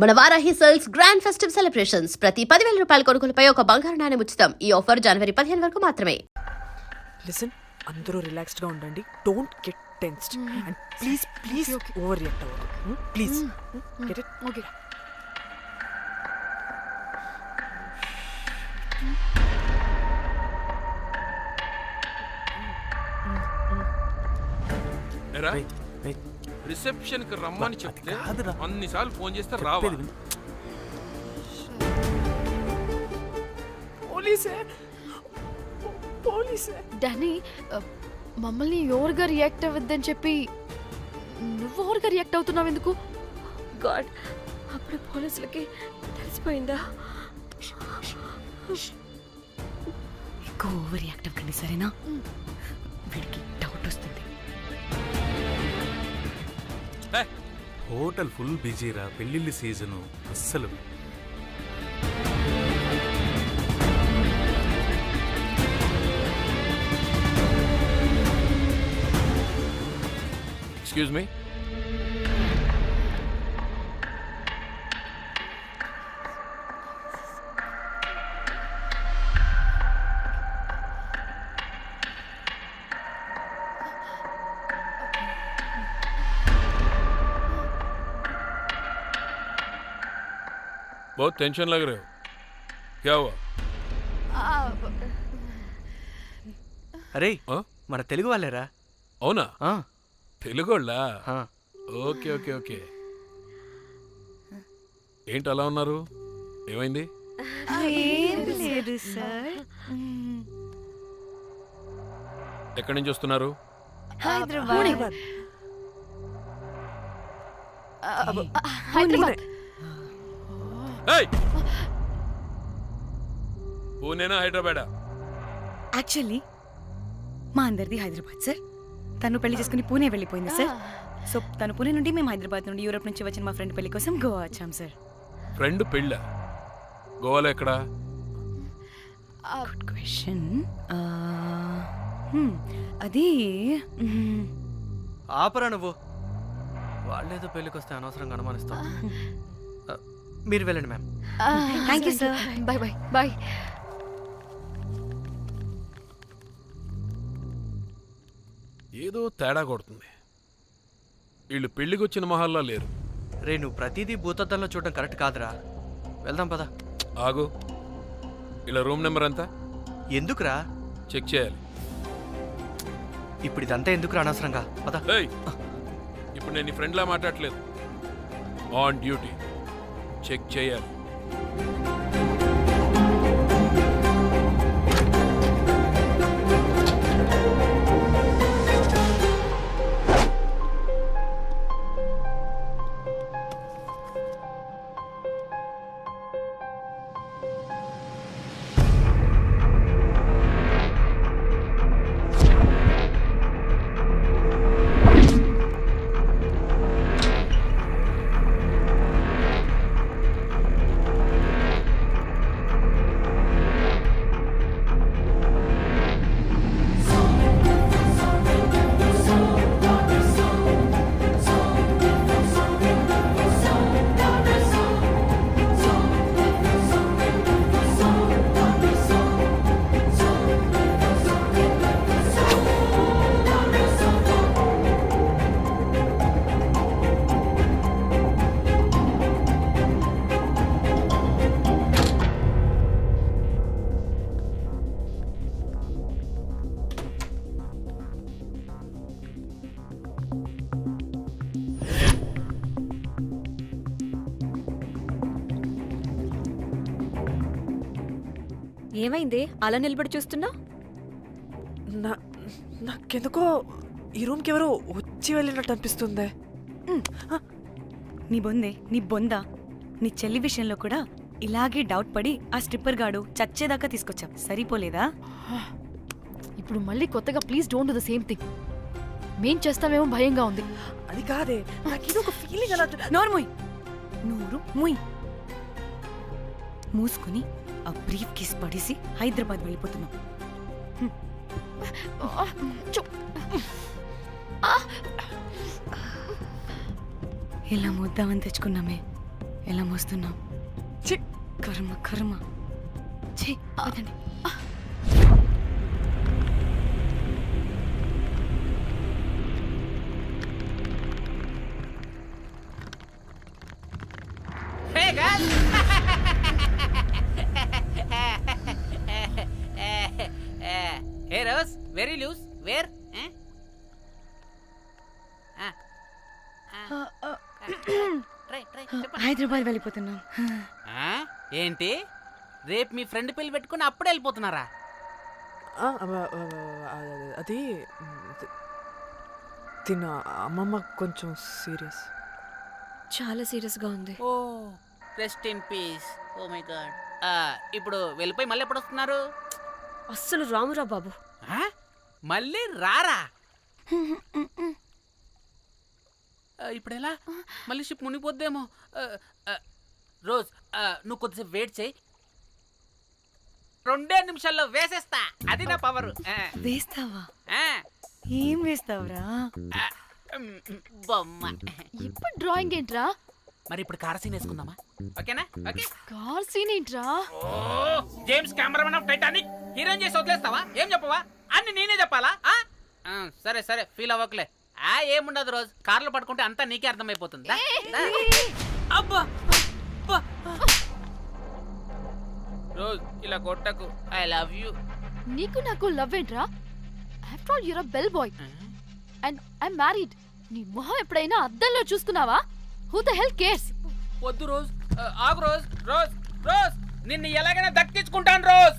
మన Varahi sales grand festive celebrations ప్రతి 10,000 రూపాయల కొనుగోలుపై ఒక బంగారు నాణెం ఉచితం. ఈ ఆఫర్ జనవరి 15 వరకు మాత్రమే. లిసన్, అందరూ రిలాక్స్డ్ గా ఉండండి. Don't get tensed and please overreact అవ్వదు. Please get it. ఓకే. ఎరా రిసెప్షన్ కి రమ్మని చెప్తే అన్నిసార్లు ఫోన్ చేస్తే రావా? పోలీసే డానీ, మమ్మల్ని ఓవర్గా రియాక్ట్ అవ్వద్దని చెప్పి నువ్వు ఓవర్గా రియాక్ట్ అవుతున్నావు ఎందుకు? గాడ్, అప్పుడు పోలీసులకి తెలిసిపోయిందా? ఎక్కువ ఓవర్ రియాక్ట్ అవ్వకండి, సరేనా? వీడికి డౌట్ వస్తుంది. హోటల్ ఫుల్ బిజీరా, పెళ్ళిళ్ళ సీజను అస్సలు. ఎక్స్క్యూజ్ మీ, बहुत टेंशन लग रहे हो, क्या हुआ? అరే ఆ? మన తెలుగు వాళ్ళేరా? అవునా? ఆ, తెలుగోళ్ళా? ఆ. Okay okay okay. ఏంటి అలా ఉన్నారు? ఏమైంది? ఏం లేదు సార్. ఎక్కడి నుంచి వస్తున్నారు? హైదరాబాద్. హైదరాబాద్. ఏయ్! పూణేనా హైదరాబాదా? యాక్చువల్లీ మా అందరిది హైదరాబాద్ సార్. తను పెళ్లి చేసుకుని పూణే వెళ్ళిపోయింది సార్. సో తను పూణే నుండి మేము హైదరాబాద్ నుండి యూరోప్ నుంచి వచ్చిన మా ఫ్రెండ్ పెళ్లి కోసం గోవా వచ్చాం సార్. ఫ్రెండ్ పెళ్ళా? గోవాలో ఎక్కడా? Good question. అది ఆపరా నువ్వు. వాళ్ళేదో పెళ్ళికి వస్తే అనవసరంగా అనుమానిస్తాం. మీరు వెళ్ళండి ma'am. Thank you sir. Bye bye bye. ఏదో తేడా కొడుతుంది. వీళ్ళు పెళ్లికి వచ్చిన మహల్లా లేరు. రే, నువ్వు ప్రతిదీ భూతద్దంలో చూడడం కరెక్ట్ కాదురా. వెళ్దాం పదా. ఆగు, ఇలా రూమ్ నెంబర్ ఎంత? ఎందుకురా? చెక్ చేయాలి. ఇప్పుడు ఇదంతా ఎందుకురా అనవసరంగా? పదా. ఏయ్! ఇప్పుడు నేను నీ ఫ్రెండ్లా మాట్లాడట్లేదు. ఆన్ డ్యూటీ చెక్ చేయాలి. ఏమైంది అలా నిలబడి చూస్తున్నా? నాకెందుకో ఈ రూమ్కి ఎవరో వచ్చి వెళ్ళినట్టు అనిపిస్తుంది. నీ బొందా నీ చెల్లి విషయంలో కూడా ఇలాగే డౌట్ పడి ఆ స్ట్రిప్పర్ గాడు చచ్చేదాకా తీసుకొచ్చాం. సరిపోలేదా? ఇప్పుడు మళ్ళీ కొత్తగా please don't do the same thing. మేం చేస్తామేమో భయంగా ఉంది. అది కాదే, నాకేదో ఒక ఫీలింగ్ అలా. నోరు ముయ్. మూసుకుని ఆ బ్రీఫ్ కేస్ పడేసి హైదరాబాద్ వెళ్ళిపోతున్నాం. ఇలా ముద్దామని తెచ్చుకున్నామే, ఎలా మోస్తున్నాం. ఛీ, కర్మ కర్మ. ఛీ, వదండి. Hey guys! Hey Rose, very loose. Where? Try. చెప్పండి. హైదరాబాద్ వెళ్ళిపోతున్నాం. ఏంటి రేపు మీ ఫ్రెండ్ పెళ్లి పెట్టుకుని అప్పుడే వెళ్ళిపోతున్నారా? అది తిన అమ్మమ్మ కొంచెం సీరియస్. చాలా సీరియస్గా ఉంది. Oh rest in peace. Oh my God. ఇప్పుడు వెళ్ళిపోయి మళ్ళీ ఎప్పుడు వస్తున్నారు? అస్సలు రామురా బాబు. మళ్ళీ రారా? ఇప్పుడు ఎలా? మళ్ళీ షిప్ మునిగిపోద్దేమో. రోజ్ నువ్వు కొద్దిసేపు వెయిట్ చేయి, 2 నిమిషాల్లో వేసేస్తా. అది నా పవర్. వేస్తావా? ఏం వేస్తావురా? బొమ్మ. ఇప్పుడు డ్రాయింగ్ ఏంట్రా? మరి ఇప్పుడు కార్ సీన్ వేసుకుందామా? ఓకేనా? ఓకే. కార్ సీన్ ఏంట్రా? Oh James cameraman of Titanic heroine చేసి వదిలేస్తావా? ఏం చెప్పవా? అన్ని నేనే చెప్పాలా? సరే ఫీల్ అవ్వకలే. ఏముండదు రోజు, కార్లో పడుకుంటే అంతా నీకే అర్థమైపోతుంది. అబ్బా రోజ్ ఇలా కొట్టకు. I love you. నీకు నాకు లవ్ ఏంట్రా? After all you're a bell boy and I married. నీ మొహం ఎప్పుడైనా అద్దంలో చూసుకున్నావా? Who the hell cares? వద్దు రోజ్, ఆగు రోజ్. రోజ్ నిన్ను ఎలాగైనా దక్కించుకుంటాను రోజ్.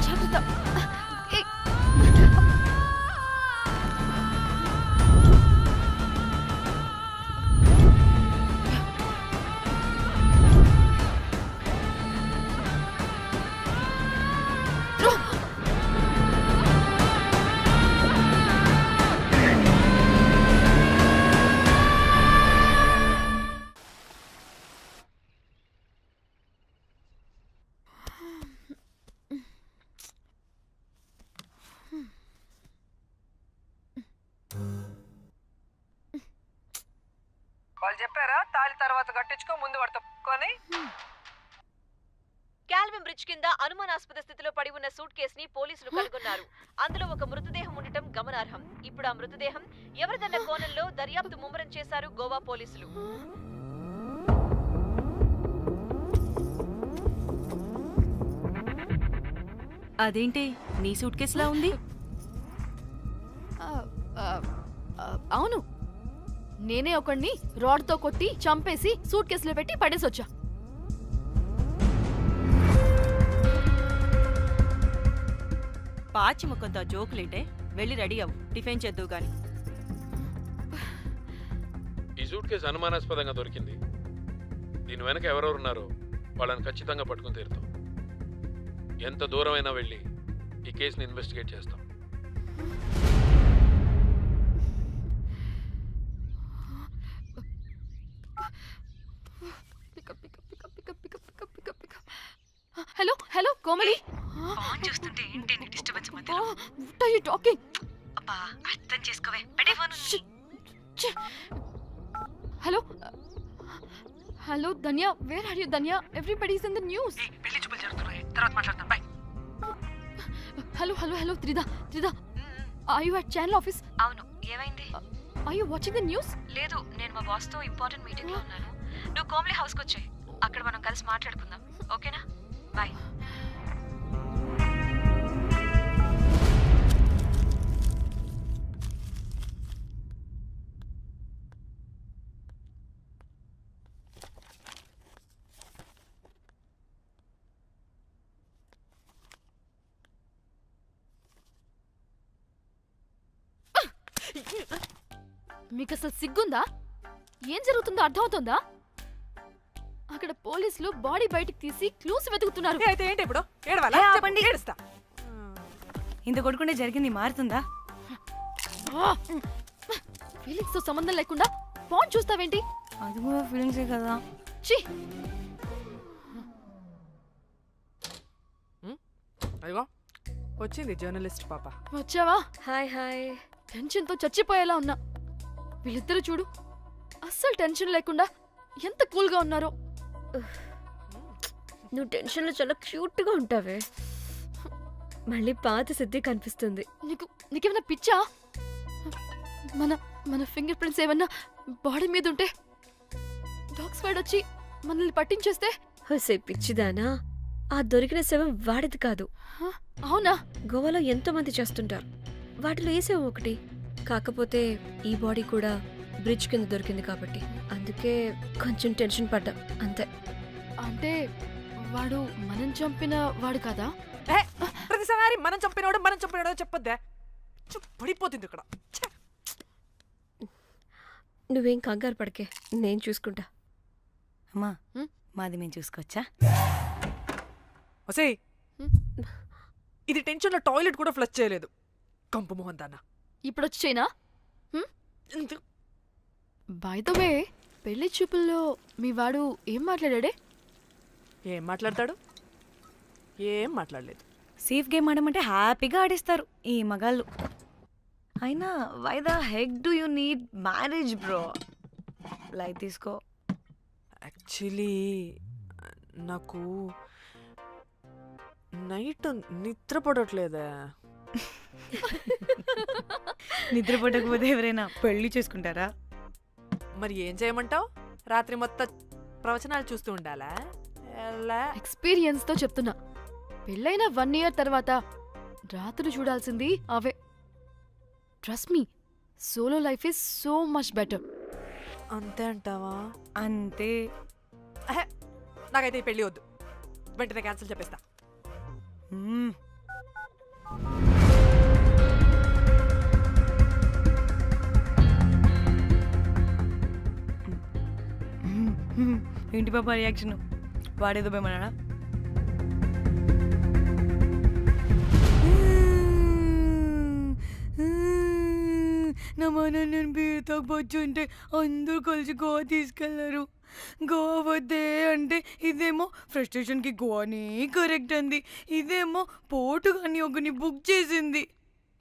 జాగ్రత్త. ఏ, వాళ్ళు చెప్పారా తాళి తర్వాత కట్టించుకో, ముందు వాడితో కొని. కాల్విన్ బ్రిడ్జ్ కింద అనుమానాస్పద స్థితిలో పడి ఉన్న సూట్ కేసుని పోలీసులు కనుగొన్నారు. అందులో ఒక మృతదేహం ఉండటం గమనార్హం. ఇప్పుడు ఆ మృతదేహం ఎవరిదన్న కోణంలో దర్యాప్తు ముమ్మరం చేశారు గోవా పోలీసులు. అదేంటి నీ సూట్ కేసులా ఉంది? అవును, నేనే ఒకడిని రాడ్తో కొట్టి చంపేసి సూట్ కేసులో పెట్టి పడేసొచ్చా. పాచి ముఖంతో జోకులేంటే వెళ్ళి రెడీ అవ్వు, టిఫిన్ చేద్దువు గాని. ఈ సూట్ కేసు అనుమానాస్పదంగా దొరికింది. దీని వెనక ఎవరెవరున్నారో వాళ్ళని ఖచ్చితంగా పట్టుకుని తీరుతాం. ఎంత దూరమైనా వెళ్ళి ఈ కేసుని ఇన్వెస్టిగేట్ చేస్తాం. హలో కోమలి. ఫోన్ చూస్తుంటే ఏంటి నీ డిస్టర్బెన్స్ మధ్యలో? What are you talking? అబ్బా అర్థం చేసుకోవే, పెట్టే phone. Hello Dhanya, where are you Dhanya? Everybody is in the news. పెళ్లి చూపులు జరుగుతున్నాయి, తర్వాత మాట్లాడతాం. Bye. Hello Tridha, are you at channel office? అవును, ఏమైంది? Are you watching the news? లేదు, నేను మా బాస్ తో ఇంపార్టెంట్ మీటింగ్ లో ఉన్నాను. నువ్వు కోమ్లీ హౌస్ కి వచ్చేయ్, అక్కడ మనం కలిసి మాట్లాడుకుందాం. ఓకేనా? బాయ్. మీకు అసలు సిగ్గుందా? ఏం జరుగుతుందో అర్థమవుతుందా? అక్కడ పోలీసులు బాడీ బయటికి తీసి క్లూస్ వెతుకుతున్నారు. అయితే ఏంటి ఇప్పుడు ఏడవాలా? ఏ, చెప్పు, ఆపండి. ఏడుస్తా. ఇంత కొడుకుంటే జరిగింది మారుతుందా? ఫీలింగ్స్ తో సంబంధం లేకుండా ఫోన్ చూస్తావేంటి? అది కూడా ఫీలింగ్సే కదా. ఛీ! అయ్యో వచ్చింది జర్నలిస్ట్ పాప. వచ్చావా? Hi hi. టెన్షన్ తో చచ్చిపోయేలా ఉన్నా. వీళ్ళిద్దరు చూడు, అస్సలు టెన్షన్ లేకుండా ఎంత కూల్ గా ఉన్నారో. నువ్వు టెన్షన్లో చాలా క్యూట్గా ఉంటావే. మళ్ళీ పాత సిద్ధి కనిపిస్తుంది. నీకేమైనా పిచ్చా? మన మన ఫింగర్ ప్రింట్స్ ఏమన్నా బాడీ మీద ఉంటే డాగ్స్ వైడ్ వచ్చి మనల్ని పట్టించేస్తే? హోసే పిచ్చిదానా, ఆ దొరికిన శవం వాడిది కాదు. హ? అవునా? గోవాలో ఎంతో మంది చేస్తుంటారు, వాటిలో ఏ శవం ఒకటి. కాకపోతే ఈ బాడీ కూడా బ్రిడ్జ్ కింద దొరికింది కాబట్టి అందుకే కొంచెం టెన్షన్ పడ్డా అంతే. అంటే వాడు మనం చంపిన వాడు కదా? ఏ, ప్రతిసారి మనం చంపినాడో చెప్పొద్దే. పడిపోతుంది ఇక్కడ. ఛే. నువ్వేం కంగారు పడకే, నేను చూసుకుంటా. అమ్మా హ్మ్? మాది మేము చూసుకోవచ్చా? ఒసేయ్, హ్మ్? ఇది టెన్షన్లో టాయిలెట్ కూడా ఫ్లష్ చేయలేదు. కంపు మోహన్ దాన్న. ఇప్పుడు వచ్చి చైనా? బై ద వే, పెళ్లి చూపుల్లో మీ వాడు ఏం మాట్లాడాడే? ఏం మాట్లాడతాడు? ఏం మాట్లాడలేదు. సేఫ్ గేమ్ ఆడమంటే హ్యాపీగా ఆడేస్తారు ఈ మగాళ్ళు. అయినా why the heck do you need marriage bro? Light తీసుకో. యాక్చువల్లీ నాకు నైట్ నిద్ర పడట్లేదే. నిద్రపోటకపోతే ఎవరైనా పెళ్లి చేసుకుంటారా? మరి ఏం చేయమంటావు? రాత్రి మొత్తం ప్రవచనాలు చూస్తూ ఉండాలా? ఎలా? ఎక్స్పీరియన్స్ తో చెప్తున్నా. పెళ్ళైన 1 year తర్వాత రాత్రులు చూడాల్సింది అవే. Trust me, solo life is so much better. అంతే అంటావా? అంతే. అహే, నాకైతే ఈ పెళ్ళి వద్దు. వెంటనే క్యాన్సిల్ చెప్పేస్తా. మ్మ్. ఏంటి పాప రియాక్షన్? వాడేదో భయమన్నాడా? నా మన నేను బీర్ తాగొచ్చుంటే అందరూ కలిసి గోవా తీసుకెళ్లారు. గోవా వద్దే అంటే ఇదేమో ఫ్రస్ట్రేషన్కి గోవాని కరెక్ట్ అంది, ఇదేమో పోటుగాని ఒకని బుక్ చేసింది,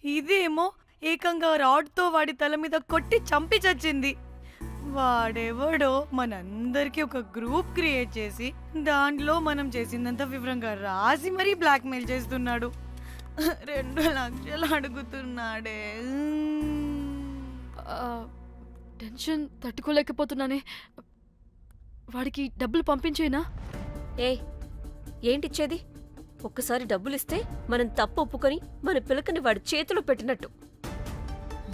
ఇదేమో ఏకంగా రాడ్తో వాడి తల మీద కొట్టి చంపి చచ్చింది. వాడెవడో మనందరికీ ఒక గ్రూప్ క్రియేట్ చేసి దాంట్లో మనం చేసిందంతా వివరంగా రాసి మరీ బ్లాక్మెయిల్ చేస్తున్నాడు. 2 లక్షలు అడుగుతున్నాడే. టెన్షన్ తట్టుకోలేకపోతున్నానే. వాడికి డబ్బులు పంపించేనా? ఏంటిచ్చేది? ఒక్కసారి డబ్బులిస్తే మనం తప్పు ఒప్పుకొని మన పిల్లకని వాడి చేతిలో పెట్టినట్టు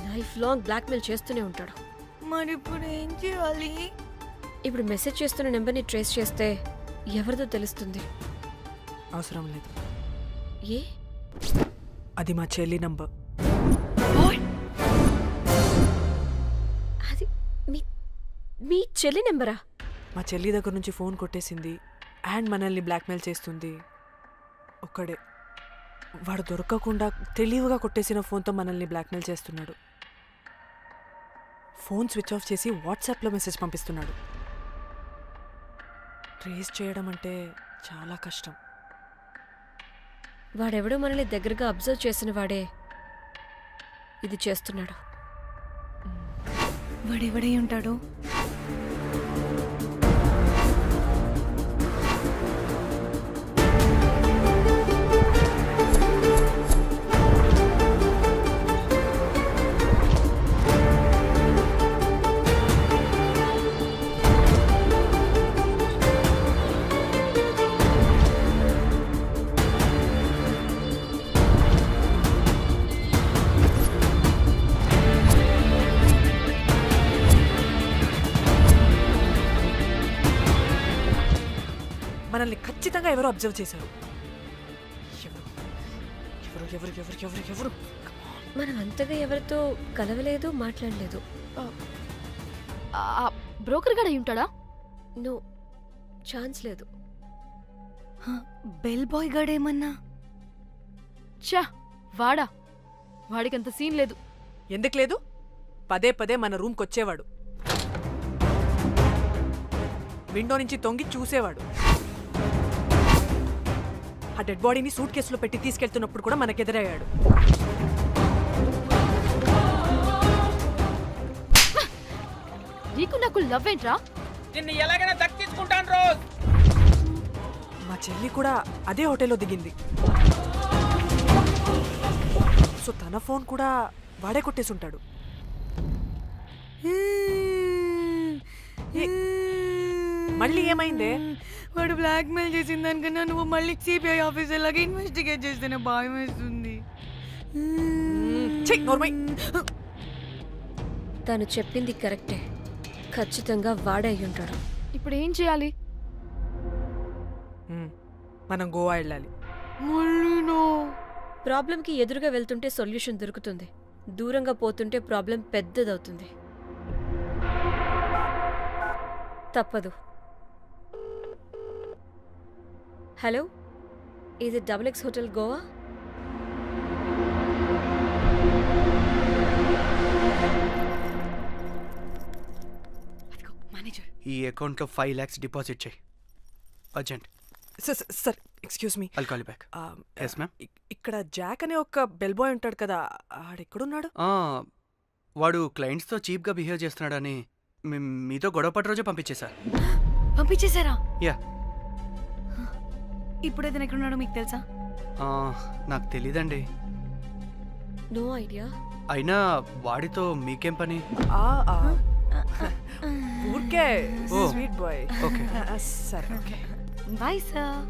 లైఫ్ లాంగ్ బ్లాక్మెయిల్ చేస్తూనే ఉంటాడు. మరి ఇప్పుడు ఏం చేయాలి? ఇప్పుడు మెసేజ్ చేస్తున్న నెంబర్ని ట్రేస్ చేస్తే ఎవరిదో తెలుస్తుంది. అవసరం లేదు, ఏ? అది మా చెల్లి నంబర్. అది మీ చెల్లి నెంబరా? మా చెల్లి దగ్గర నుంచి ఫోన్ కొట్టేసింది అండ్ మనల్ని బ్లాక్మెయిల్ చేస్తుంది. ఒక్కడే, వాడు దొరకకుండా తెలివిగా కొట్టేసిన ఫోన్తో మనల్ని బ్లాక్మెయిల్ చేస్తున్నాడు. ఫోన్ స్విచ్ ఆఫ్ చేసి వాట్సాప్లో మెసేజ్ పంపిస్తున్నాడు. ట్రేస్ చేయడం అంటే చాలా కష్టం. వాడెవడో మనల్ని దగ్గరగా అబ్జర్వ్ చేసిన వాడే ఇది చేస్తున్నాడు. వాడెవడై ఉంటాడు? మనల్ని ఖచ్చితంగా ఎవరో అబ్జర్వ్ చేశారు. ఎవరు ఎవరు ఎవరు ఎవరు ఎవరు ఎవరు? మనం అంతగా ఎవరితో కలవలేదు, మాట్లాడలేదు. బ్రోకర్ గడ అయి ఉంటాడా? నో, ఛాన్స్ లేదు. బెల్ బాయ్ గడేమన్నా? ఛా, వాడా? వాడికంత సీన్ లేదు. ఎందుకు లేదు? పదే పదే మన రూమ్కి వచ్చేవాడు, విండో నుంచి తొంగి చూసేవాడు. ఆ డెడ్ బాడీని సూట్ కేసులో పెట్టి తీసుకెళ్తున్నప్పుడు కూడా మనకెదురయ్యాడు. నీకు నాకు లవ్ ఏంట్రా? నిన్ను ఎలాగైనా దక్కించుకుంటాను రోజ్. మా చెల్లి కూడా అదే హోటల్లో దిగింది. సో తన ఫోన్ కూడా వాడే కొట్టేసుంటాడు. మళ్ళీ ఏమైందే? వాడు బ్లాక్మెయిల్ చేసిన దానికన్నా నువ్వు మళ్ళీ సిబిఐ ఆఫీసర్ లాగా ఇన్వెస్టిగేట్ చేస్తేనే భయం వేస్తుంది. ఛీ, నోర్మై. తను చెప్పింది కరెక్టే, ఖచ్చితంగా వాడే అయి ఉంటాడు. ఇప్పుడు ఏం చేయాలి? మనం గోవా వెళ్ళాలి. ప్రాబ్లంకి ఎదురుగా వెళ్తుంటే సొల్యూషన్ దొరుకుతుంది, దూరంగా పోతుంటే ప్రాబ్లం పెద్దదవుతుంది. తప్పదు. హలో, ఇది XX హోటల్ గోవా? మేనేజర్, ఈ అకౌంట్లో 5 lakhs డిపాజిట్ చేయి urgent. Sir excuse me. I'll call back. Yes ma'am. ఇక్కడ జాక్ అనే ఒక బెల్ బాయ్ ఉంటాడు కదా, ఆడెక్కడున్నాడు? వాడు క్లయింట్స్తో చీప్గా బిహేవ్ చేస్తున్నాడని మీతో గొడవ పడి రోజే పంపించేశారు. పంపించేశారా? యా. ఇప్పుడు అతను ఎక్కడున్నాడో మీకు తెలుసా? నాకు తెలీదండి. No idea. అయినా వాడితో మీకేం పని? ఊరికే ఓ. Sweet boy. ఓకే. సరే, ఓకే. Bye sir.